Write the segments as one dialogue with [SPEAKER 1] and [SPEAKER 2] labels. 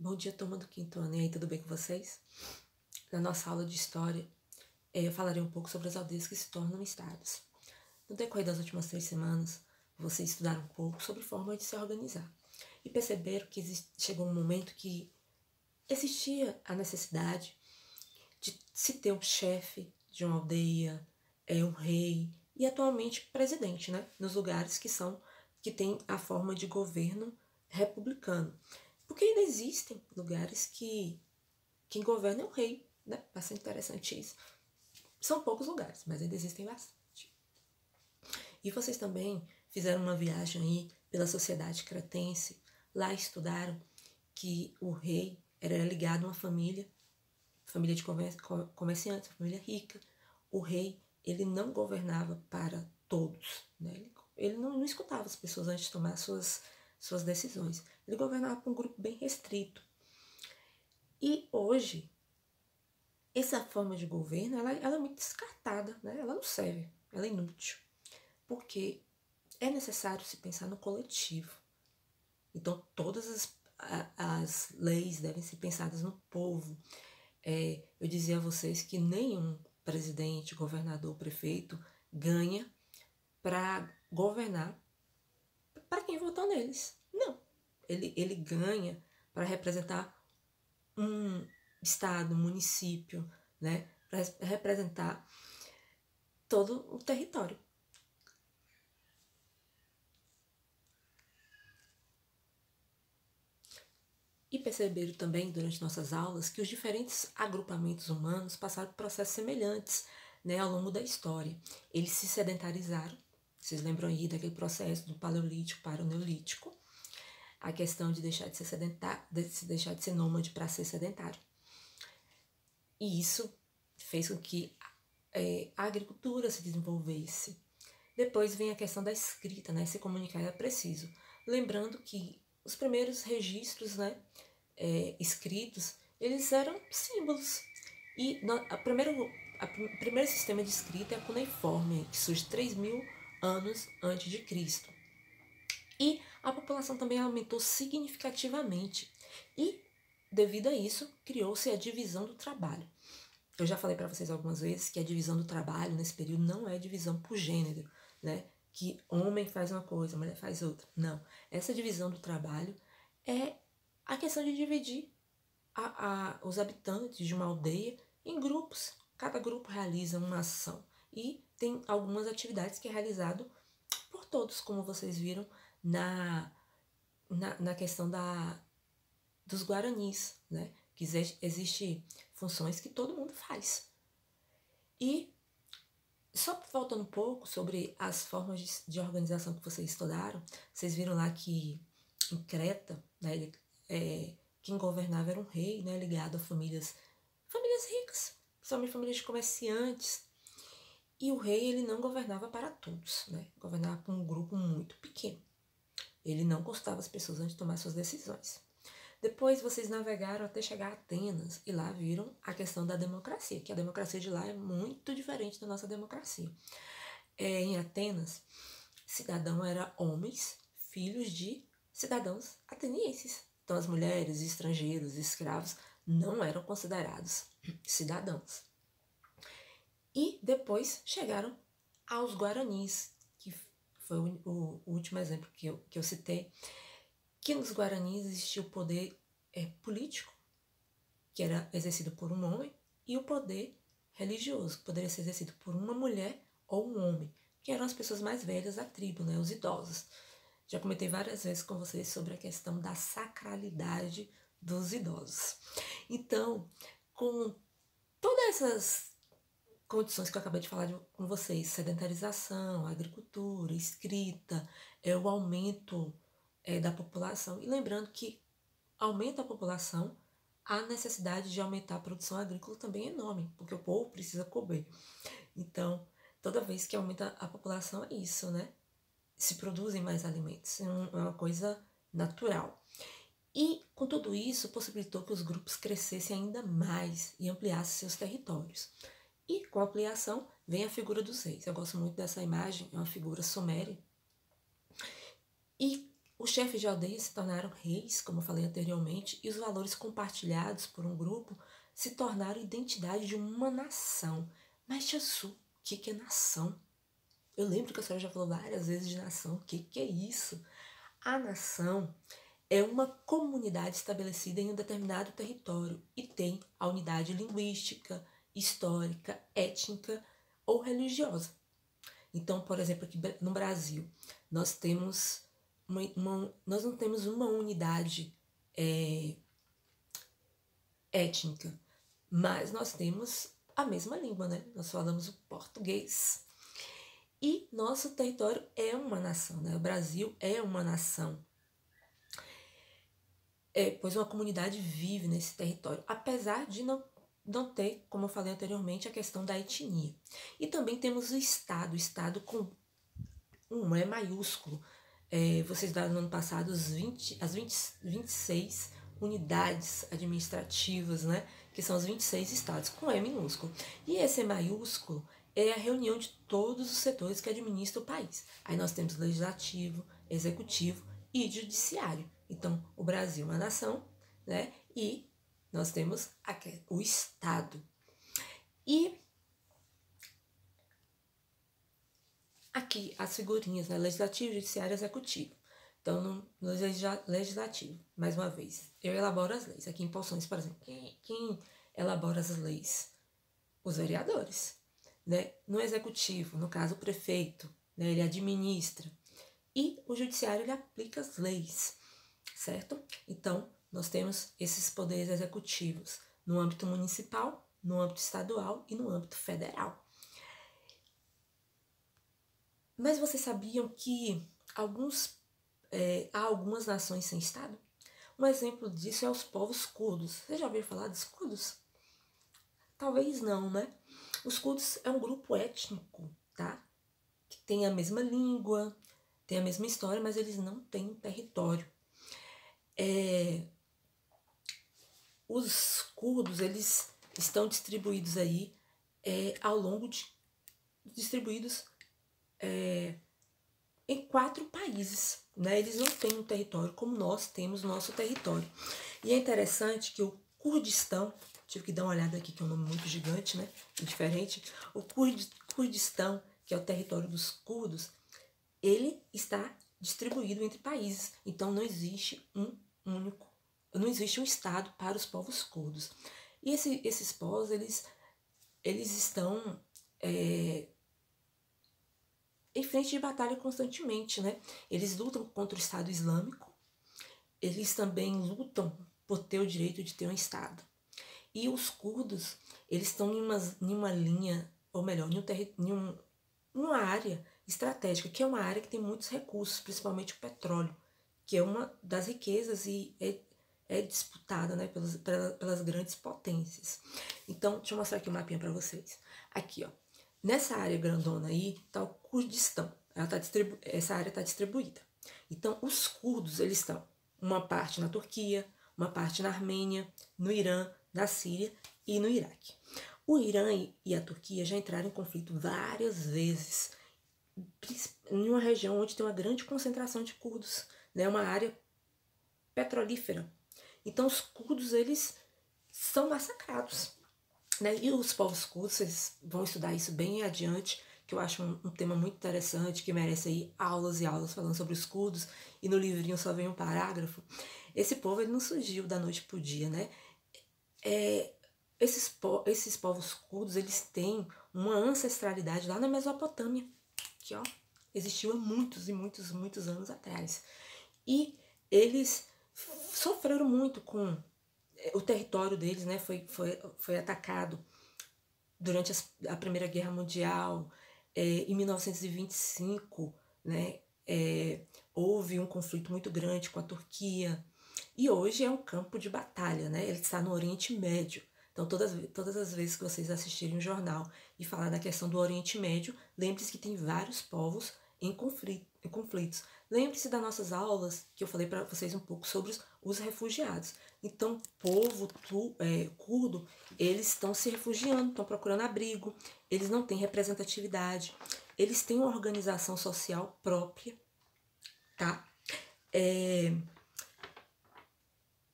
[SPEAKER 1] Bom dia, turma do quinto ano. E aí, tudo bem com vocês? Na nossa aula de história, eu falarei um pouco sobre as aldeias que se tornam estados. No decorrer das últimas 3 semanas, vocês estudaram um pouco sobre forma de se organizar e perceberam que chegou um momento que existia a necessidade de se ter um chefe de uma aldeia, um rei e atualmente presidente, né? Nos lugares que têm a forma de governo republicano. Porque ainda existem lugares que quem governa é o rei, né? Bastante interessante isso. São poucos lugares, mas ainda existem bastante. E vocês também fizeram uma viagem aí pela sociedade cretense. Lá estudaram que o rei era ligado a uma família de comerciantes, família rica. O rei, ele não governava para todos, né? Ele não escutava as pessoas antes de tomar suas decisões. Ele governava para um grupo bem restrito. E hoje, essa forma de governo, ela é muito descartada, né? Ela não serve, ela é inútil. Porque é necessário se pensar no coletivo. Então, todas as leis devem ser pensadas no povo. Eu dizia a vocês que nenhum presidente, governador, prefeito ganha para governar para quem votou neles. Não. Ele ganha para representar um estado, um município, né? Para representar todo o território. E perceberam também, durante nossas aulas, que os diferentes agrupamentos humanos passaram por processos semelhantes, né, ao longo da história. Eles se sedentarizaram. Vocês lembram aí daquele processo do Paleolítico para o Neolítico? A questão de deixar de ser sedentário, deixar de ser nômade para ser sedentário. E isso fez com que a agricultura se desenvolvesse. Depois vem a questão da escrita, né? Se comunicar é preciso. Lembrando que os primeiros registros, né, escritos, eles eram símbolos. E o primeiro sistema de escrita é a cuneiforme, que surge 3.000 anos antes de Cristo. E a população também aumentou significativamente. E, devido a isso, criou-se a divisão do trabalho. Eu já falei para vocês algumas vezes que a divisão do trabalho nesse período não é divisão por gênero, né? Que homem faz uma coisa, mulher faz outra. Não. Essa divisão do trabalho é a questão de dividir os habitantes de uma aldeia em grupos. Cada grupo realiza uma ação. E tem algumas atividades que é realizado por todos, como vocês viram na questão dos guaranis, né? Que existe funções que todo mundo faz. E só voltando um pouco sobre as formas de organização que vocês estudaram, vocês viram lá que em Creta, né, quem governava era um rei, né, ligado a famílias ricas, principalmente famílias de comerciantes. E o rei, ele não governava para todos, né? Governava para um grupo muito pequeno. Ele não consultava as pessoas antes de tomar suas decisões. Depois vocês navegaram até chegar a Atenas e lá viram a questão da democracia, que a democracia de lá é muito diferente da nossa democracia. Em Atenas, cidadão era homens, filhos de cidadãos atenienses. Então as mulheres, estrangeiros, escravos não eram considerados cidadãos. E depois chegaram aos guaranis, que foi o último exemplo que eu citei, que nos guaranis existia o poder político, que era exercido por um homem, e o poder religioso, que poderia ser exercido por uma mulher ou um homem, que eram as pessoas mais velhas da tribo, né, os idosos. Já comentei várias vezes com vocês sobre a questão da sacralidade dos idosos. Então, com todas essas condições que eu acabei de falar com vocês, sedentarização, agricultura, escrita, o aumento da população. E lembrando que aumenta a população, a necessidade de aumentar a produção agrícola também é enorme, porque o povo precisa comer. Então, toda vez que aumenta a população é isso, né? Se produzem mais alimentos, é uma coisa natural. E, com tudo isso, possibilitou que os grupos crescessem ainda mais e ampliassem seus territórios. E, com a ampliação, vem a figura dos reis. Eu gosto muito dessa imagem, é uma figura suméria. E Os chefes de aldeia se tornaram reis, como eu falei anteriormente, e os valores compartilhados por um grupo se tornaram identidade de uma nação. Mas, Tia Su, o que é nação? Eu lembro que a senhora já falou várias vezes de nação. O que é isso? A nação é uma comunidade estabelecida em um determinado território e tem a unidade linguística, histórica, étnica ou religiosa. Então, por exemplo, aqui no Brasil, nós temos nós não temos uma unidade étnica, mas nós temos a mesma língua, né? Nós falamos o português. E nosso território é uma nação, né? O Brasil é uma nação. Pois uma comunidade vive nesse território, apesar de não ter, como eu falei anteriormente, a questão da etnia. E também temos o Estado com um E maiúsculo. Vocês daram no ano passado as 26 unidades administrativas, né? Que são os 26 estados, com E minúsculo. E esse E maiúsculo é a reunião de todos os setores que administram o país. Aí nós temos legislativo, executivo e judiciário. Então, o Brasil é uma nação, né? E nós temos o Estado. E aqui as figurinhas, né? Legislativo, judiciário, executivo. Então, no legislativo, mais uma vez, eu elaboro as leis. Aqui em Poções, por exemplo, quem elabora as leis? Os vereadores. Né? No executivo, no caso, o prefeito, né? Ele administra. E o judiciário, ele aplica as leis, certo? Então, nós temos esses poderes executivos no âmbito municipal, no âmbito estadual e no âmbito federal. Mas vocês sabiam que há algumas nações sem Estado? Um exemplo disso é os povos curdos. Você já ouviu falar dos curdos? Talvez não, né? Os curdos é um grupo étnico, tá? Que tem a mesma língua, tem a mesma história, mas eles não têm um território. Os curdos, eles estão distribuídos aí ao longo de... distribuídos em 4 países, né? Eles não têm um território como nós temos nosso território. E é interessante que o Kurdistão, tive que dar uma olhada aqui, que é um nome muito gigante, né? E diferente. O Kurdistão, que é o território dos curdos, ele está distribuído entre países. Então não existe não existe um estado para os povos curdos. E esses povos, eles estão em frente de batalha constantemente, né? Eles lutam contra o Estado Islâmico, eles também lutam por ter o direito de ter um Estado. E os curdos, eles estão em uma linha, ou melhor, em uma área estratégica, que é uma área que tem muitos recursos, principalmente o petróleo, que é uma das riquezas e é disputada, né, pelas grandes potências. Então, deixa eu mostrar aqui o mapinha para vocês. Aqui, ó. Nessa área grandona aí está o Kurdistão. Essa área está distribuída. Então, os curdos, eles estão uma parte na Turquia, uma parte na Armênia, no Irã, na Síria e no Iraque. O Irã e a Turquia já entraram em conflito várias vezes, em uma região onde tem uma grande concentração de curdos, né? Uma área petrolífera. Então, os curdos, eles são massacrados. Né? E os povos curdos, vocês vão estudar isso bem adiante, que eu acho um tema muito interessante, que merece aí aulas e aulas falando sobre os curdos, e no livrinho só vem um parágrafo. Esse povo, ele não surgiu da noite pro dia, né? Esses povos curdos, eles têm uma ancestralidade lá na Mesopotâmia, que ó, existiu há muitos e muitos, muitos anos atrás. E eles sofreram muito com o território deles, né? Foi atacado durante a Primeira Guerra Mundial. Em 1925, né? Houve um conflito muito grande com a Turquia. E hoje é um campo de batalha, né? Ele está no Oriente Médio. Então, todas as vezes que vocês assistirem um jornal e falar da questão do Oriente Médio, lembre-se que tem vários povos em conflitos. Lembre-se das nossas aulas, que eu falei para vocês um pouco sobre os refugiados. Então, o povo curdo, eles estão se refugiando, estão procurando abrigo, eles não têm representatividade, eles têm uma organização social própria, tá?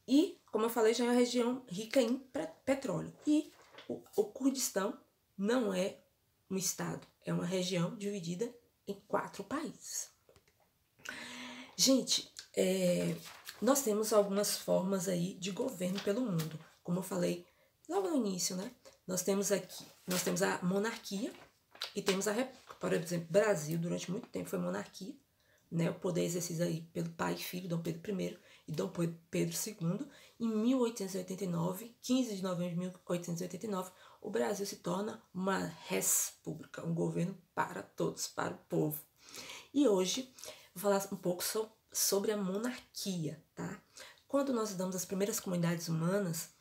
[SPEAKER 1] E, como eu falei, já é uma região rica em petróleo. E o Kurdistão não é um estado, é uma região dividida em 4 países. Gente, nós temos algumas formas aí de governo pelo mundo. Como eu falei logo no início, né? Nós temos a monarquia e temos a república. Por exemplo, Brasil, durante muito tempo, foi monarquia, né? O poder exercido aí pelo pai e filho, Dom Pedro I e Dom Pedro II. Em 1889, 15 de novembro de 1889, o Brasil se torna uma república, um governo para todos, para o povo. E hoje vou falar um pouco sobre a monarquia, tá? Quando nós estudamos as primeiras comunidades humanas,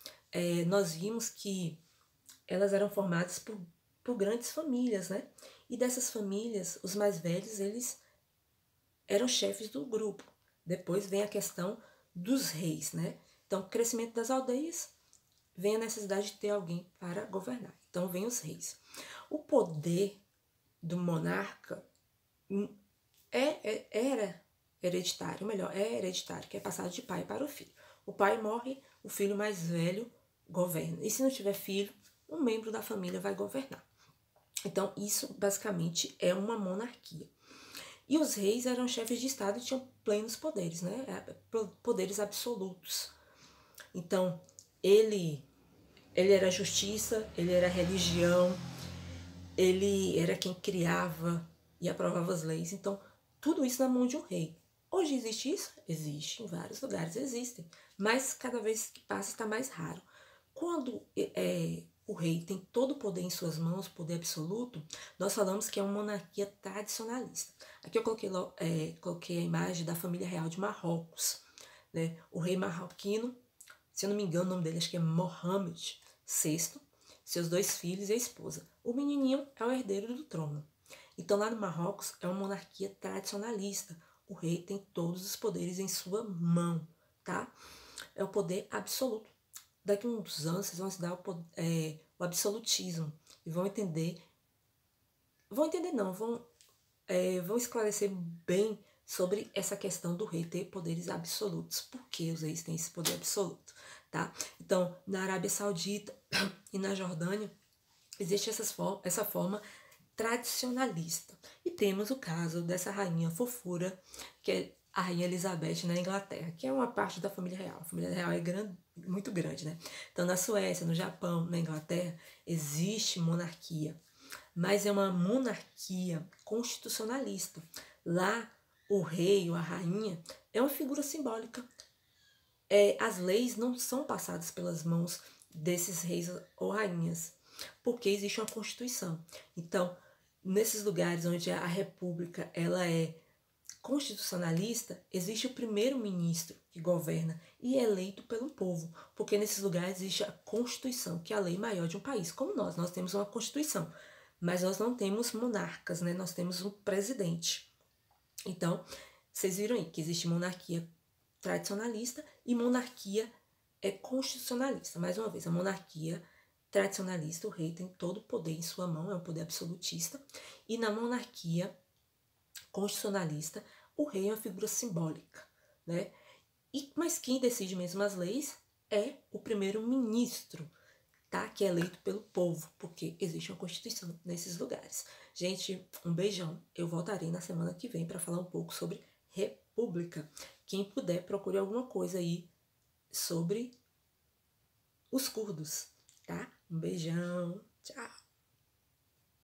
[SPEAKER 1] nós vimos que elas eram formadas por grandes famílias, né? E dessas famílias, os mais velhos, eles eram chefes do grupo. Depois vem a questão dos reis, né? Então, o crescimento das aldeias, vem a necessidade de ter alguém para governar. Então, vem os reis. O poder do monarca era hereditário, melhor, é hereditário, que é passado de pai para o filho. O pai morre, o filho mais velho governa. E se não tiver filho, um membro da família vai governar. Então, isso basicamente é uma monarquia. E os reis eram chefes de estado e tinham plenos poderes, né? Poderes absolutos. Então, ele era justiça, ele era religião, ele era quem criava e aprovava as leis. Então, tudo isso na mão de um rei. Hoje existe isso? Existe, em vários lugares existem, mas cada vez que passa está mais raro. Quando o rei tem todo o poder em suas mãos, poder absoluto, nós falamos que é uma monarquia tradicionalista. Aqui eu coloquei a imagem da família real de Marrocos, né? O rei marroquino, se eu não me engano, o nome dele acho que é Mohammed VI, seus 2 filhos e a esposa. O menininho é o herdeiro do trono. Então, lá no Marrocos, é uma monarquia tradicionalista. O rei tem todos os poderes em sua mão, tá? É o poder absoluto. Daqui a uns anos, vocês vão estudar o absolutismo e vão entender. Vão esclarecer bem sobre essa questão do rei ter poderes absolutos. Por que os reis têm esse poder absoluto, tá? Então, na Arábia Saudita e na Jordânia, existe essa forma tradicionalista. E temos o caso dessa rainha fofura, que é a rainha Elizabeth na Inglaterra, que é uma parte da família real. A família real é muito grande, né? Então, na Suécia, no Japão, na Inglaterra, existe monarquia, mas é uma monarquia constitucionalista. Lá, o rei ou a rainha é uma figura simbólica. As leis não são passadas pelas mãos desses reis ou rainhas, porque existe uma Constituição. Então, nesses lugares onde a república ela é constitucionalista, existe o primeiro-ministro que governa e é eleito pelo povo, porque nesses lugares existe a Constituição, que é a lei maior de um país. Como nós temos uma Constituição, mas nós não temos monarcas, né? Nós temos um presidente. Então, vocês viram aí que existe monarquia tradicionalista e monarquia constitucionalista. Mais uma vez, a monarquia tradicionalista, o rei tem todo o poder em sua mão, é um poder absolutista, e na monarquia constitucionalista, o rei é uma figura simbólica, né? Mas quem decide mesmo as leis é o primeiro-ministro, tá? Que é eleito pelo povo, porque existe uma Constituição nesses lugares. Gente, um beijão. Eu voltarei na semana que vem para falar um pouco sobre república. Quem puder, procure alguma coisa aí sobre os curdos, tá? Um beijão. Tchau.